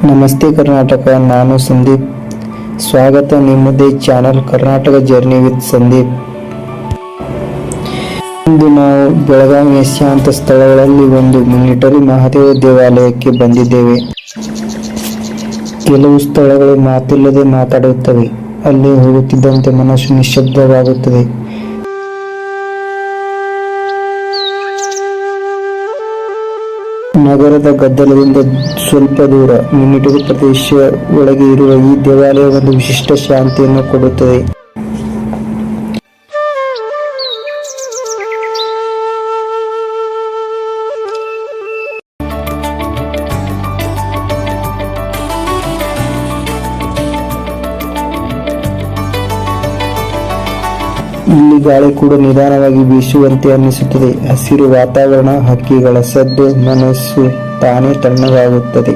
ನಮಸ್ತೆ ಕರ್ನಾಟಕ, ನಾನು ಸಂದೀಪ್. ಸ್ವಾಗತ ನಿಮ್ಮದೇ channel Karnataka journey with Sandeep. ಇಂದು ನಾವು ಬೆಳಗಾವಿಯ ಶಾಂತ ಸ್ಥಳಗಳಲ್ಲಿ ಒಂದು ಮಿಲಿಟರಿ ಮಹಾದೇವ ದೇವಾಲಯಕ್ಕೆ ಬಂದಿದ್ದೇವೆ. ಕೆಲವು ಸ್ಥಳಗಳು ಮಾತಿಲ್ಲದೆ ಮಾತಾಡುತ್ತವೆ. ಅಲ್ಲಿ ಹೋಗುತ್ತಿದ್ದಂತೆ ಮನಸ್ಸು ನಿಶ್ಶಬ್ದವಾಗುತ್ತದೆ. ನಗರದ ಗದ್ದಲದಿಂದ ಸ್ವಲ್ಪ ದೂರ ಮಿಲಿಟರಿ ಪ್ರದೇಶ ಒಳಗೆ ಇರುವ ಈ ದೇವಾಲಯ ಒಂದು ವಿಶಿಷ್ಟ ಶಾಂತಿಯನ್ನು ಕೊಡುತ್ತದೆ. ಇಲ್ಲಿ ಗಾಳಿ ಕೂಡ ನಿಧಾನವಾಗಿ ಬೀಸುವಂತೆ ಅನ್ನಿಸುತ್ತದೆ. ಹಸಿರು ವಾತಾವರಣ, ಹಕ್ಕಿಗಳ ಸದ್ದು, ಮನಸ್ಸು ತಾನೇ ತಣ್ಣಗಾಗುತ್ತದೆ.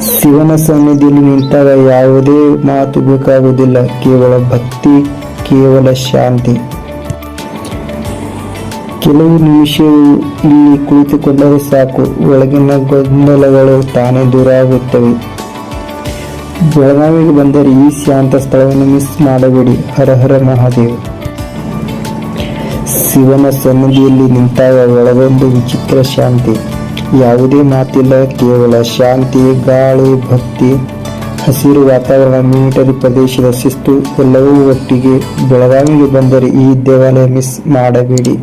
ಶಿವನ ಸನ್ನಿಧಿಯಲ್ಲಿ ನಿಂತಾಗ ಯಾವುದೇ ಮಾತು ಬೇಕಾಗುವುದಿಲ್ಲ. ಕೇವಲ ಭಕ್ತಿ, ಕೇವಲ ಶಾಂತಿ. ಕೆಲವು ನಿಮಿಷ ಇಲ್ಲಿ ಕುಳಿತುಕೊಂಡರೆ ಸಾಕು, ಒಳಗಿನ ಗೊಂದಲಗಳು ತಾನೇ ದೂರ ಆಗುತ್ತವೆ. ಬೆಳಗಾವಿಗೆ ಬಂದರೆ ಈ ಶಾಂತ ಸ್ಥಳವನ್ನು ಮಿಸ್ ಮಾಡಬೇಡಿ. ಹರ ಹರ ಮಹಾದೇವ್. ಶಿವನ ಸನ್ನಿಧಿಯಲ್ಲಿ ನಿಂತಾಗ ಒಳಗೊಂದು ವಿಚಿತ್ರ ಶಾಂತಿ. ಯಾವುದೇ ಮಾತಿಲ್ಲ, ಕೇವಲ ಶಾಂತಿ, ಗಾಳಿ, ಭಕ್ತಿ, ಹಸಿರು ವಾತಾವರಣ, ಮಿಲಿಟರಿ ಪ್ರದೇಶದ ಶಿಸ್ತು ಎಲ್ಲವೂ ಒಟ್ಟಿಗೆ. ಬೆಳಗಾವಿಗೆ ಬಂದರೆ ಈ ದೇವಾಲಯ ಮಿಸ್ ಮಾಡಬೇಡಿ.